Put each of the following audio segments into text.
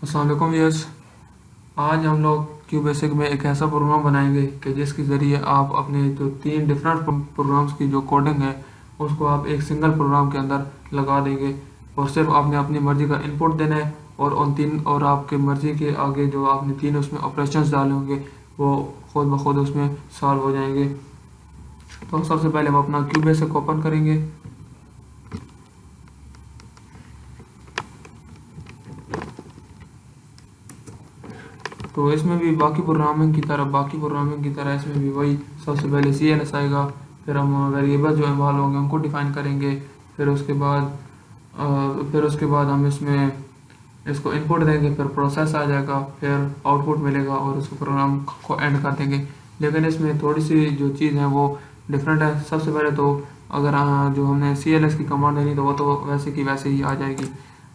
अस्सलाम वालेकुम व्यूअर्स। आज हम लोग क्यूबेसिक में एक ऐसा प्रोग्राम बनाएंगे कि जिसके ज़रिए आप अपने जो 3 डिफरेंट प्रोग्राम्स की जो कोडिंग है उसको आप एक सिंगल प्रोग्राम के अंदर लगा देंगे और सिर्फ आपने अपनी मर्ज़ी का इनपुट देना है और उन तीन और आपके मर्ज़ी के आगे जो आपने तीन उसमें ऑपरेशंस डाले होंगे वो खुद ब खुद उसमें सॉल्व हो जाएंगे। तो सबसे पहले हम अपना क्यूबेसिक ओपन करेंगे। तो इसमें भी बाकी प्रोग्रामिंग की तरह इसमें भी वही सबसे पहले सी एल एस आएगा। फिर हम वेरिएबल जो इन्वॉल्व होंगे उनको डिफ़ाइन करेंगे। फिर उसके बाद हम इसमें इसको इनपुट देंगे, फिर प्रोसेस आ जाएगा, फिर आउटपुट मिलेगा और उसको प्रोग्राम को एंड कर देंगे। लेकिन इसमें थोड़ी सी जो चीज़ है वो डिफरेंट है। सबसे पहले तो अगर जो हमने सी एल एस की कमांड देनी तो वो तो वैसे की वैसे ही आ जाएगी।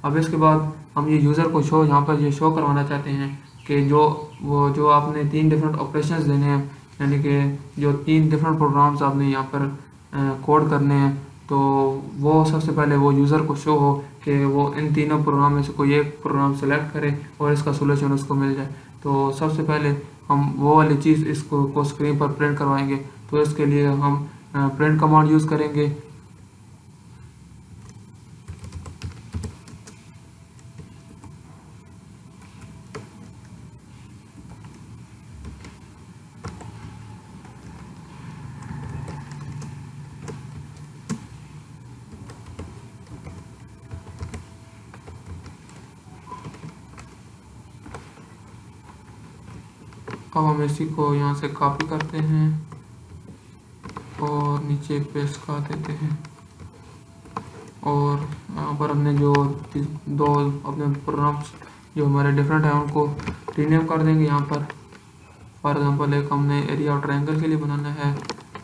अब इसके बाद हम ये यूज़र को शो यहाँ पर ये शो करवाना चाहते हैं कि जो आपने तीन डिफरेंट ऑपरेशंस देने हैं, यानी कि जो तीन डिफरेंट प्रोग्राम्स आपने यहाँ पर कोड करने हैं, तो वो सबसे पहले वो यूज़र को शो हो कि वो इन तीनों प्रोग्राम में से कोई एक प्रोग्राम सेलेक्ट करे और इसका सोल्यूशन उसको मिल जाए। तो सबसे पहले हम वो वाली चीज़ इसको को स्क्रीन पर प्रिंट करवाएंगे। तो इसके लिए हम प्रिंट कमांड यूज़ करेंगे। अब हम इसी को यहाँ से कॉपी करते हैं और नीचे पेस्ट कर देते हैं और यहाँ पर हमने जो दो अपने प्रोग्राम्स जो हमारे डिफरेंट हैं उनको रीनेम कर देंगे। यहाँ पर फॉर एग्जांपल एक हमने एरिया ऑफ ट्रायंगल के लिए बनाना है,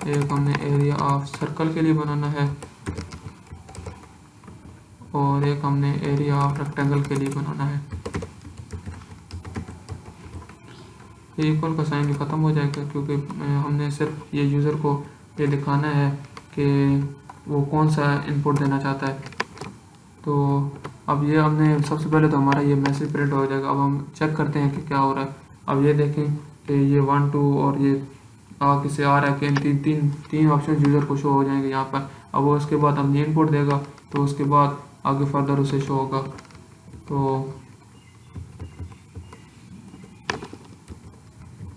एक हमने एरिया ऑफ सर्कल के लिए बनाना है और एक हमने एरिया ऑफ रेक्टेंगल के लिए बनाना है। ये इक्वल का साइन भी ख़त्म हो जाएगा क्योंकि हमने सिर्फ ये यूज़र को ये दिखाना है कि वो कौन सा इनपुट देना चाहता है। तो अब ये हमने सबसे पहले तो हमारा ये मैसेज प्रिंट हो जाएगा। अब हम चेक करते हैं कि क्या हो रहा है। अब ये देखें कि ये 1 2 और ये किसे आ रहा है कि तीन ऑप्शन यूज़र को शो हो जाएंगे यहाँ पर। अब वो उसके बाद हम इनपुट देगा तो उसके बाद आगे फर्दर उसे शो होगा। तो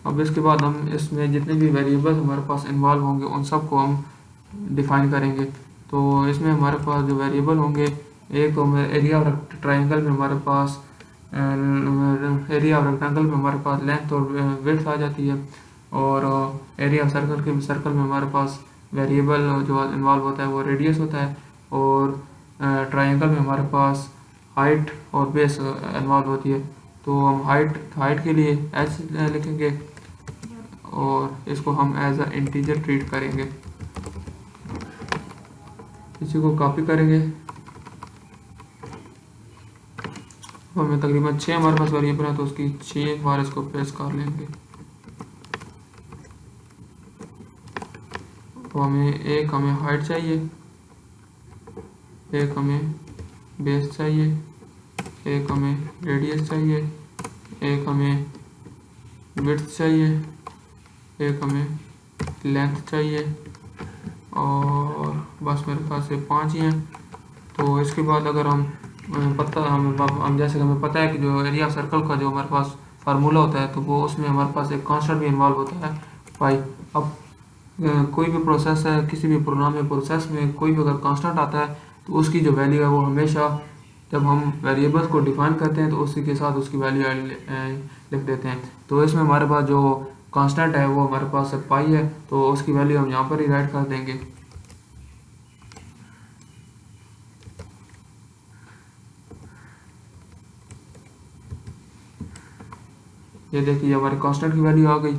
अब इसके बाद हम इसमें जितने भी वेरिएबल्स हमारे पास इन्वॉल्व होंगे उन सब को हम डिफ़ाइन करेंगे। तो इसमें हमारे पास जो वेरिएबल होंगे, एक तो एरिया ऑफ ट्रायंगल में हमारे पास एरिया ऑफ रेक्टेंगल में हमारे पास लेंथ और विड्थ आ जाती है और एरिया ऑफ सर्कल में हमारे पास वेरिएबल जो इन्वॉल्व होता है वो रेडियस होता है और ट्रायंगल में हमारे पास हाइट और बेस इन्वॉल्व होती है। तो हम हाइट के लिए एच लिखेंगे और इसको हम एज अ इंटीजर ट्रीट करेंगे। इसी को कॉपी करेंगे। हमें तकरीबन 6 हमारे पास वेरिएबल है तो उसकी 6 बार इसको प्रेस कर लेंगे। तो हमें हाइट चाहिए, एक हमें बेस चाहिए, एक हमें रेडियस चाहिए, एक हमें विड्थ चाहिए, एक हमें लेंथ चाहिए और बस मेरे पास ये 5 ही हैं। तो इसके बाद अगर हम जैसे हमें पता है कि जो एरिया सर्कल का जो हमारे पास फार्मूला होता है तो वो उसमें हमारे पास एक कांस्टेंट भी इन्वॉल्व होता है पाई। अब कोई भी प्रोसेस है, किसी भी प्रोग्राम में प्रोसेस में कोई भी अगर कांस्टेंट आता है तो उसकी जो वैल्यू है वो हमेशा जब हम वेरिएबल्स को डिफाइन करते हैं तो उसी के साथ उसकी वैल्यू लिख देते हैं। तो इसमें हमारे पास जो कांस्टेंट है वो हमारे पास पाई है तो उसकी वैल्यू हम यहाँ पर ही राइट कर देंगे। ये देखिए हमारे कांस्टेंट की वैल्यू आ गई।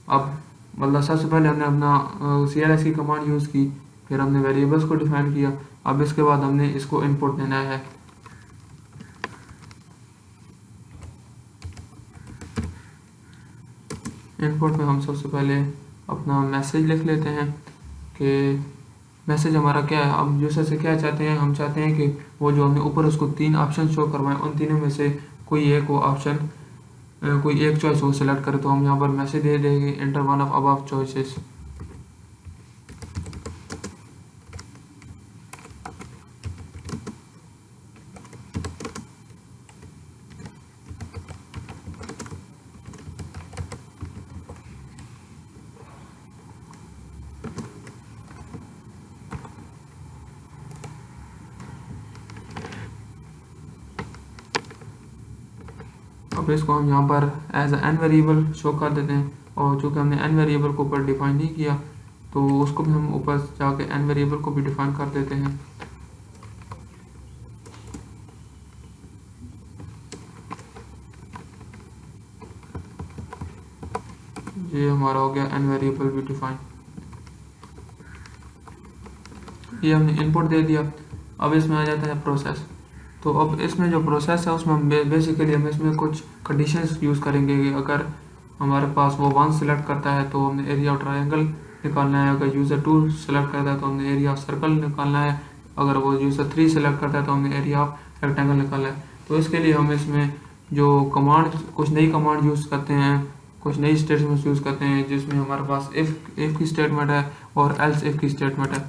अब मतलब सबसे पहले हमने अपना सी एल एस की कमांड यूज़ की, फिर हमने वेरिएबल्स को डिफाइन किया। अब इसके बाद हमने इसको इनपुट देना है। इनपुट में हम सबसे पहले अपना मैसेज लिख लेते हैं कि मैसेज हमारा क्या है। हम यूज़र से क्या चाहते हैं, हम चाहते हैं कि वो जो हमने ऊपर उसको 3 ऑप्शन शो करवाएं उन तीनों में से कोई एक वो ऑप्शन कोई एक चॉइस वो सिलेक्ट करे, तो हम यहाँ पर मैसेज दे देंगे enter one of above choices. अब इसको हम यहाँ पर एज एन वेरिएबल शो कर देते हैं, और चूँकि हमने एन वेरिएबल को ऊपर डिफाइन नहीं किया तो उसको भी हम ऊपर जाके एन वेरिएबल को भी डिफाइन कर देते हैं। ये हमारा हो गया एन वेरिएबल भी डिफाइन। ये हमने इनपुट दे दिया। अब इसमें आ जाता है प्रोसेस। तो अब इसमें जो प्रोसेस है उसमें हम बेसिकली हम इसमें कुछ कंडीशंस यूज़ करेंगे कि अगर हमारे पास वो 1 सेलेक्ट करता है तो हमने एरिया ऑफ ट्रायंगल निकालना है, अगर यूज़र 2 सेलेक्ट करता है तो हमने एरिया ऑफ सर्कल निकालना है, अगर वो यूज़र 3 सेलेक्ट करता है तो हमने एरिया ऑफ रेक्टेंगल निकालना है। तो इसके लिए हम इसमें जो कमांड कुछ नई कमांड यूज़ करते हैं, कुछ नई स्टेटमेंट्स यूज़ करते हैं, जिसमें हमारे पास इफ़ की स्टेटमेंट है और एल्स इफ़ की स्टेटमेंट है।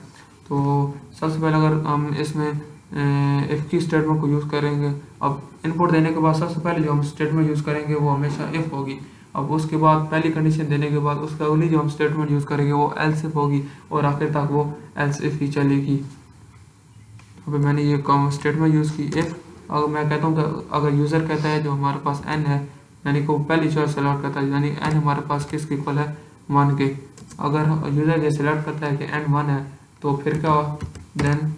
तो सबसे पहले अगर हम इसमें इफ़ की स्टेटमेंट को यूज़ करेंगे, अब इनपुट देने के बाद सबसे पहले जो हम स्टेटमेंट यूज़ करेंगे वो हमेशा इफ़ होगी। अब उसके बाद पहली कंडीशन देने के बाद उसका अगली जो हम स्टेटमेंट यूज़ करेंगे वो एल्स इफ होगी, और आखिर तक वो एल्स इफ ही चलेगी। अभी मैंने ये स्टेटमेंट यूज़ की इफ़। अगर मैं कहता हूँ तो अगर यूज़र कहता है जो हमारे पास n है, यानी कि वो पहली चॉइस सेलेक्ट करता है, यानी n हमारे पास किसके इक्वल है 1 के। अगर यूज़र ये सिलेक्ट करता है कि n 1 है तो फिर क्या then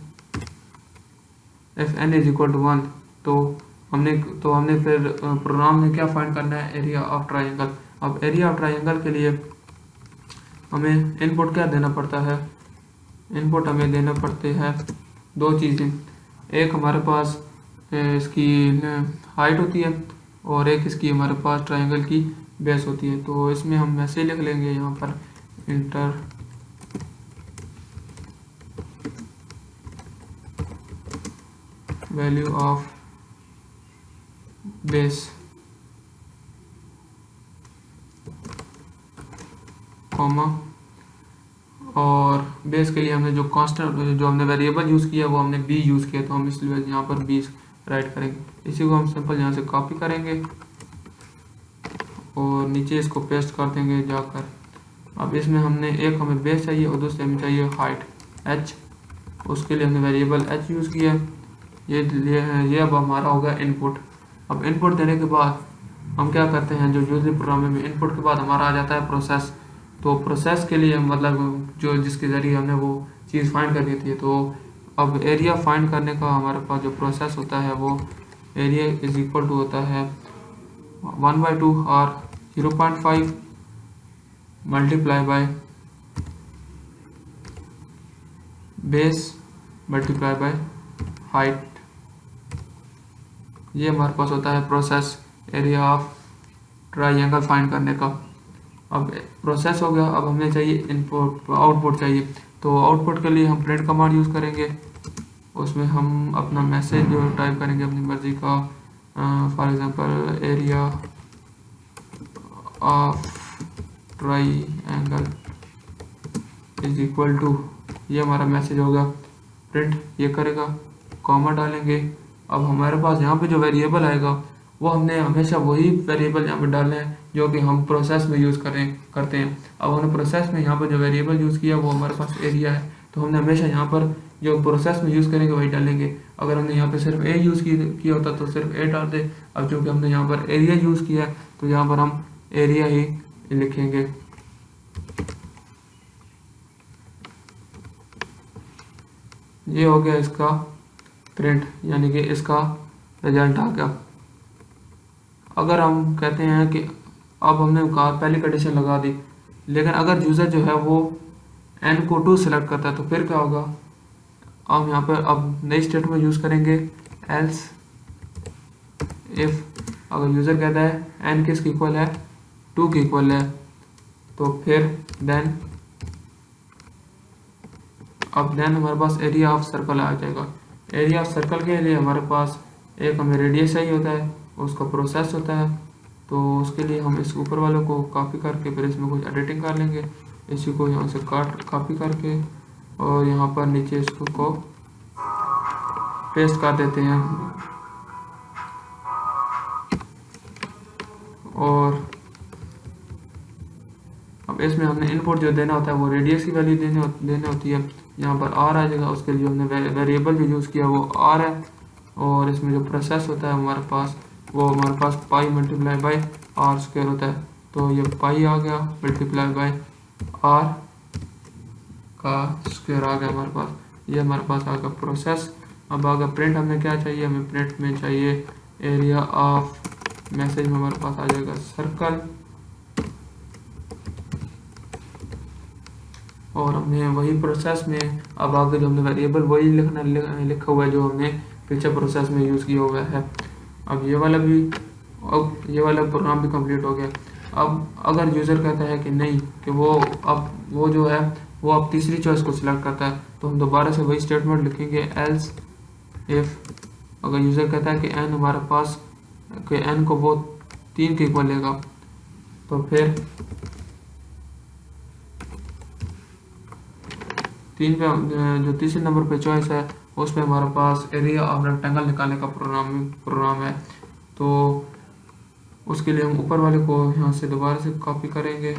if n is equal to 1 तो हमने फिर प्रोग्राम में क्या फाइंड करना है, एरिया ऑफ ट्रायंगल। अब एरिया ऑफ ट्रायंगल के लिए हमें इनपुट क्या देना पड़ता है, इनपुट हमें देना पड़ते हैं 2 चीज़ें। एक हमारे पास इसकी हाइट होती है और एक इसकी हमारे पास ट्रायंगल की बेस होती है। तो इसमें हम ऐसे लिख लेंगे यहाँ पर inter value of base comma, और बेस के लिए हमने जो कांस्टेंट जो हमने वेरिएबल यूज़ किया वो हमने बी यूज़ किया, तो हम इसलिए यहाँ पर बी राइट करेंगे। इसी को हम सिंपल यहाँ से कॉपी करेंगे और नीचे इसको पेस्ट कर देंगे जाकर। अब इसमें हमने एक हमें बेस चाहिए और दूसरे हमें चाहिए हाइट h, उसके लिए हमने वेरिएबल h यूज़ किया। ये अब हमारा होगा इनपुट। अब इनपुट देने के बाद हम क्या करते हैं, जो यूजली प्रोग्राम में इनपुट के बाद हमारा आ जाता है प्रोसेस। तो प्रोसेस के लिए मतलब जो जिसके ज़रिए हमने वो चीज़ फाइंड करनी थी, तो अब एरिया फाइंड करने का हमारे पास जो प्रोसेस होता है वो एरिया इज इक्वल टू होता है 1/2 और 0.5 multiply by base multiply by height. ये हमारे पास होता है process area of triangle find करने का। अब प्रोसेस हो गया, अब हमें चाहिए इनपुट आउटपुट चाहिए। तो आउटपुट के लिए हम प्रिंट कमांड यूज़ करेंगे, उसमें हम अपना मैसेज जो टाइप करेंगे अपनी मर्ज़ी का, for example area of triangle is equal to, ये हमारा मैसेज होगा। प्रिंट ये करेगा, कॉमा डालेंगे। अब हमारे पास यहाँ पे जो वेरिएबल आएगा वो हमने हमेशा वही वेरिएबल यहाँ पे डालना है जो कि हम प्रोसेस में यूज़ करते हैं। अब हमने प्रोसेस में यहाँ पर जो वेरिएबल यूज़ किया वो हमारे पास एरिया है, तो हमने हमेशा यहाँ पर जो प्रोसेस में यूज़ करेंगे वही डालेंगे। अगर हमने यहाँ पे सिर्फ ए यूज़ किया होता तो सिर्फ ए डाल दे। अब चूँकि हमने यहाँ पर एरिया यूज़ किया है तो यहाँ पर हम एरिया ही लिखेंगे। ये हो गया इसका प्रिंट, यानी कि इसका रिजल्ट आ गया। अगर हम कहते हैं कि अब हमने कहा पहली कंडीशन लगा दी, लेकिन अगर यूज़र जो है वो n को 2 सेलेक्ट करता है तो फिर क्या होगा, हम यहाँ पर अब नई स्टेटमेंट यूज़ करेंगे एल्स इफ़। अगर यूज़र कहता है n किसके इक्वल है 2 के इक्वल है, तो फिर देन हमारे पास एरिया ऑफ सर्कल आ जाएगा। एरिया ऑफ सर्कल के लिए हमारे पास एक हमें रेडियस चाहिए होता है, उसका प्रोसेस होता है। तो उसके लिए हम इस ऊपर वालों को कॉपी करके फिर इसमें कुछ एडिटिंग कर लेंगे। इसी को यहाँ से कॉपी करके और यहाँ पर नीचे इसको को पेस्ट कर देते हैं। और अब इसमें हमने इनपुट जो देना होता है वो रेडियस की वैल्यू देनी होती है। यहाँ पर आर आ जाएगा, उसके लिए हमने वेरिएबल जो यूज़ किया वो आर है। और इसमें जो प्रोसेस होता है हमारे पास वो हमारे पास pi multiply by R square होता है। तो ये पाई आ गया मल्टीप्लाई बाई आर का स्क्वायर आ गया हमारे पास। ये हमारे पास आ गया प्रोसेस। अब आगे प्रिंट हमें क्या चाहिए, हमें प्रिंट में चाहिए एरिया ऑफ मैसेज में हमारे पास आ जाएगा सर्कल। और हमने वही प्रोसेस में अब आगे जो हमने वेरिएबल वही लिखा हुआ है जो हमने पिछले प्रोसेस में यूज़ किया हुआ है। अब ये वाला प्रोग्राम भी कंप्लीट हो गया। अब अगर यूज़र कहता है कि नहीं कि वो जो है वो अब तीसरी चॉइस को सिलेक्ट करता है, तो हम दोबारा से वही स्टेटमेंट लिखेंगे एल्स इफ अगर यूज़र कहता है कि एन हमारे पास कि एन को वो 3 के इक्वल लेगा, तो फिर 3 पे जो तीसरे नंबर पे चॉइस है उस पे हमारे पास एरिया ऑफ रेक्टेंगल निकालने का प्रोग्राम है। तो उसके लिए हम ऊपर वाले को यहाँ से दोबारा से कॉपी करेंगे।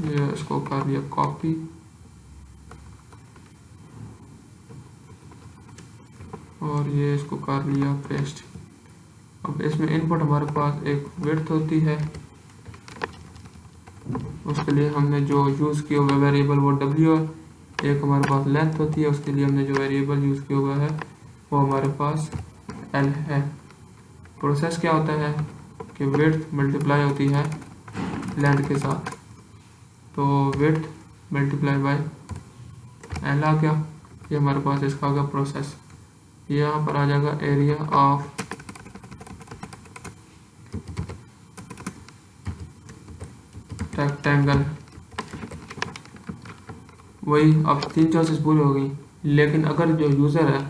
ये इसको कर लिया कॉपी और ये इसको कर लिया पेस्ट। अब इसमें इनपुट हमारे पास एक विड्थ होती है, उसके लिए हमने जो यूज़ किया हुआ वेरिएबल वो w है। एक हमारे पास लेंथ होती है, उसके लिए हमने जो वेरिएबल यूज़ किया हुआ है वो हमारे पास l है। प्रोसेस क्या होता है कि विड्थ मल्टीप्लाई होती है लेंथ के साथ, तो विड्थ मल्टीप्लाई बाय l आ गया। ये हमारे पास इसका आ गया प्रोसेस। यहाँ पर आ जाएगा एरिया ऑफ रेक्टेंगल। वही अब 3 चॉइसेस पूरी हो गई। लेकिन अगर जो यूज़र है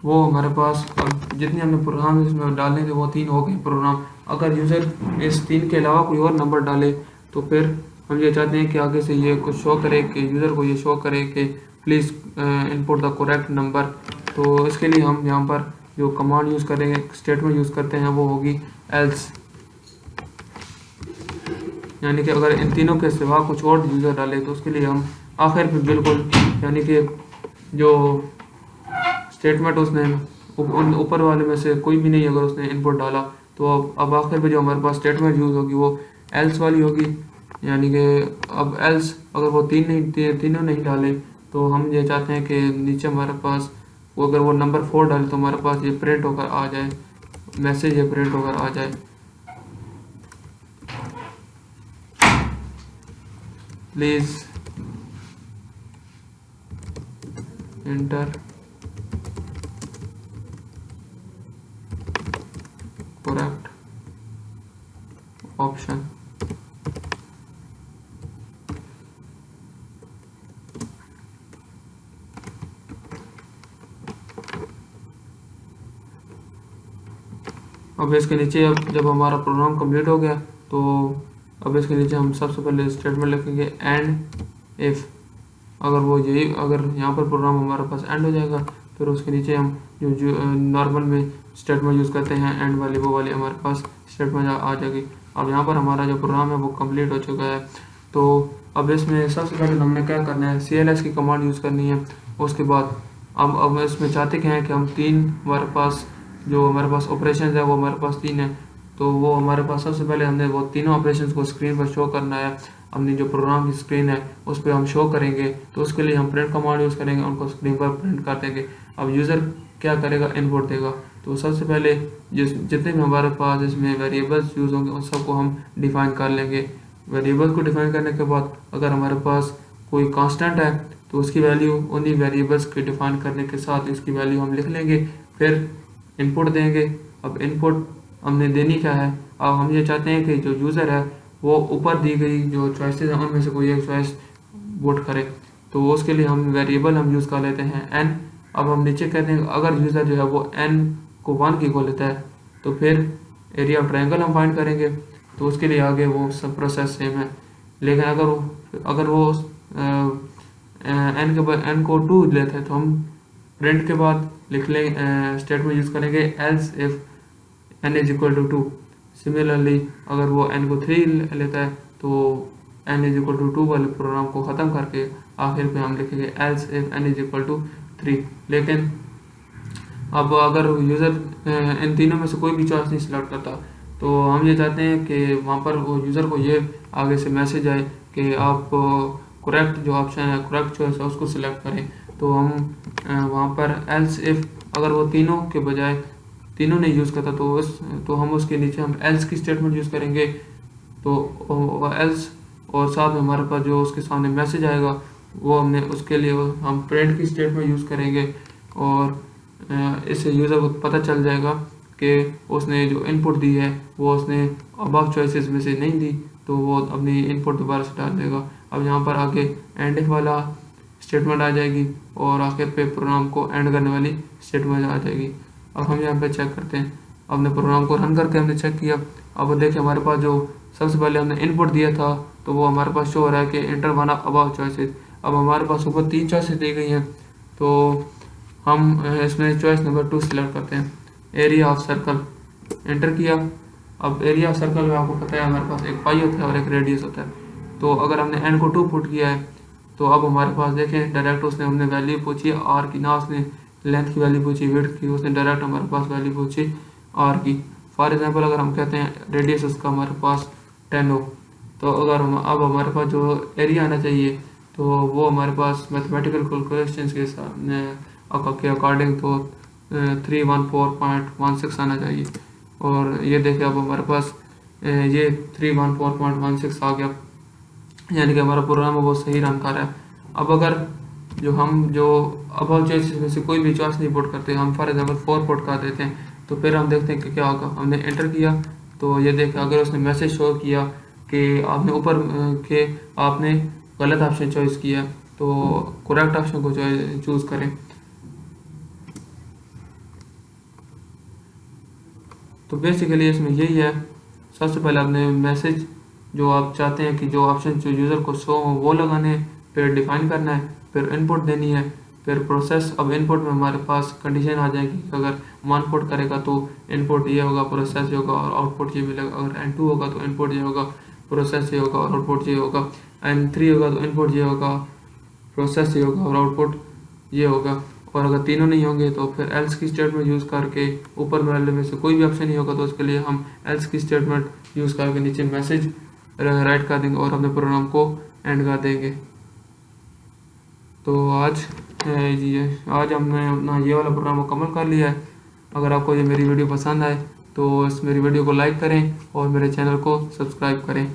वो हमारे पास अब जितने हमने प्रोग्राम इसमें डालने थे वो 3 हो गए प्रोग्राम। अगर यूज़र इस 3 के अलावा कोई और नंबर डाले तो फिर हम ये चाहते हैं कि आगे से ये कुछ शो करे कि यूज़र को ये शो करे कि please input the correct number. तो इसके लिए हम यहाँ पर जो कमांड यूज़ करेंगे, स्टेटमेंट यूज़ करते हैं, वो होगी एल्स। यानी कि अगर इन तीनों के सिवा कुछ और यूज़र डाले तो उसके लिए हम आखिर में बिल्कुल यानी कि जो स्टेटमेंट उसने उन ऊपर वाले में से कोई भी नहीं अगर उसने इनपुट डाला तो अब आखिर में जो हमारे पास स्टेटमेंट यूज़ होगी वो एल्स वाली होगी। यानी कि अब एल्स अगर वो तीनों नहीं डाले तो हम ये चाहते हैं कि नीचे हमारे पास वो अगर वो नंबर 4 डाले तो हमारे पास ये प्रिंट होकर आ जाए, मैसेज ये प्रिंट होकर आ जाए। Please enter correct option. अब इसके नीचे अब जब हमारा प्रोग्राम कंप्लीट हो गया तो अब इसके नीचे हम सबसे पहले स्टेटमेंट लिखेंगे एंड इफ। अगर यहाँ पर प्रोग्राम हमारे पास एंड हो जाएगा फिर उसके नीचे हम जो नॉर्मल में स्टेटमेंट यूज़ करते हैं एंड वाली वो वाली हमारे पास स्टेटमेंट आ जाएगी। अब यहाँ पर हमारा जो प्रोग्राम है वो कंप्लीट हो चुका है। तो अब इसमें सबसे पहले हमने क्या करना है, CLS की कमांड यूज़ करनी है। उसके बाद अब इसमें चाहते क्या हैं कि हम 3 हमारे पास जो हमारे पास ऑपरेशन है वो हमारे पास 3 है। तो वो हमारे पास सबसे पहले हमने वो तीनों ऑपरेशंस को स्क्रीन पर शो करना है। अपनी जो प्रोग्राम की स्क्रीन है उस पर हम शो करेंगे, तो उसके लिए हम प्रिंट कमांड यूज़ करेंगे, उनको स्क्रीन पर प्रिंट कर देंगे। अब यूज़र क्या करेगा, इनपुट देगा। तो सबसे पहले जितने भी हमारे पास इसमें वेरिएबल्स यूज़ होंगे उन सबको हम डिफ़ाइन कर लेंगे। वेरिएबल्स को डिफ़ाइन करने के बाद अगर हमारे पास कोई कांस्टेंट है तो उसकी वैल्यू उन्हीं वेरिएबल्स के डिफ़ाइन करने के साथ इसकी वैल्यू हम लिख लेंगे, फिर इनपुट देंगे। अब इनपुट हमने देनी क्या है, अब हम ये चाहते हैं कि जो यूज़र है वो ऊपर दी गई जो चॉइसेस हैं उनमें से कोई एक चॉइस वोट करे। तो उसके लिए हम वेरिएबल हम यूज़ कर लेते हैं n। अब हम नीचे कहते हैं अगर यूज़र जो है वो n को 1 की इक्वल लेता है तो फिर एरिया ऑफ ट्रायंगल हम फाइंड करेंगे। तो उसके लिए आगे वो सब प्रोसेस सेम है, लेकिन अगर वो n को 2 लेते हैं तो हम प्रिंट के बाद लिख लें स्टेटमेंट यूज़ करेंगे else if n is equal to 2। Similarly अगर वो n को 3 लेता है तो n इज इक्वल टू 2 वाले प्रोग्राम को ख़त्म करके आखिर पे हम लिखेंगे else if n is equal to 3। लेकिन अब अगर यूज़र इन तीनों में से कोई भी चॉइस नहीं सिलेक्ट करता तो हम ये चाहते हैं कि वहाँ पर वो यूज़र को ये आगे से मैसेज आए कि आप करेक्ट जो ऑप्शन है, करेक्ट चॉइस है उसको सिलेक्ट करें। तो हम वहाँ पर एल्स इफ अगर वो तीनों के बजाय तीनों ने यूज़ करता तो हम उसके नीचे हम एल्स की स्टेटमेंट यूज़ करेंगे। तो एल्स और साथ में हमारे पास जो उसके सामने मैसेज आएगा वो उसके लिए हम प्रिंट की स्टेटमेंट यूज़ करेंगे और इससे यूज़र को पता चल जाएगा कि उसने जो इनपुट दी है वो उसने अबव चॉइसेस में से नहीं दी, तो वो अपनी इनपुट दोबारा से डाल देगा। अब यहाँ पर आगे एंड इफ वाला स्टेटमेंट आ जाएगी और आखिर पे प्रोग्राम को एंड करने वाली स्टेटमेंट आ जाएगी। अब हम यहाँ पे चेक करते हैं, अपने प्रोग्राम को रन करके हमने चेक किया। अब देखिए हमारे पास जो सबसे पहले हमने इनपुट दिया था तो वो हमारे पास शो हो रहा है कि inter one of above choices. अब हमारे पास ऊपर 3 चॉइसेस दी गई हैं तो हम इसमें चॉइस नंबर 2 सिलेक्ट करते हैं, एरिया ऑफ सर्कल। एंटर किया। अब एरिया ऑफ सर्कल में आपको पता है हमारे पास एक पाई होता है और एक रेडियस होता है। तो अगर हमने n को 2 पुट किया है तो अब हमारे पास देखें डायरेक्ट उसने हमने वैल्यू पूछी r की, ना उसने लेंथ की वैल्यू पूछी, विड्थ की, उसने डायरेक्ट हमारे पास वैल्यू पूछी r की। फॉर एग्जांपल अगर हम कहते हैं रेडियस उसका हमारे पास 10 हो तो अगर अब हमारे पास जो एरिया आना चाहिए तो वो हमारे पास मैथमेटिकल कैलकुलेशंस के अकॉर्डिंग तो 314.16 आना चाहिए। और ये देखिए अब हमारे पास ये 314.16 आ गया, यानी कि हमारा प्रोग्राम है वो सही रन कर रहा है। अब अगर जो अबव चॉइसेस में से कोई भी चॉइस नहीं पुट करते, हम फॉर एग्जांपल 4 पुट कर देते हैं तो फिर हम देखते हैं कि क्या होगा। हमने एंटर किया तो ये देखिए अगर उसने मैसेज शो किया कि आपने गलत ऑप्शन चॉइस किया तो करेक्ट ऑप्शन को चूज़ करें। तो बेसिकली इसमें यही है, सबसे पहले आपने मैसेज जो आप चाहते हैं कि जो ऑप्शन जो यूज़र को शो हो वो लगाने हैं, फिर डिफाइन करना है, फिर इनपुट देनी है, फिर प्रोसेस। अब इनपुट में हमारे पास कंडीशन आ जाएगी कि अगर 1 पुट करेगा तो इनपुट ये होगा, प्रोसेस ये होगा और आउटपुट ये मिलेगा। अगर n2 होगा तो इनपुट ये होगा, प्रोसेस ये होगा और आउटपुट ये होगा। n3 होगा तो इनपुट ये होगा, प्रोसेस ये होगा और आउटपुट ये होगा। और अगर तीनों नहीं होंगे तो फिर एल्स की स्टेटमेंट यूज़ करके ऊपर वाले में से कोई भी ऑप्शन नहीं होगा तो उसके लिए हम एल्स की स्टेटमेंट यूज़ करके नीचे मैसेज राइट कर देंगे और अपने प्रोग्राम को एंड कर देंगे। तो आज हमने अपना ये वाला प्रोग्राम मुकम्मल कर लिया है। अगर आपको ये मेरी वीडियो पसंद आए तो मेरी वीडियो को लाइक करें और मेरे चैनल को सब्सक्राइब करें।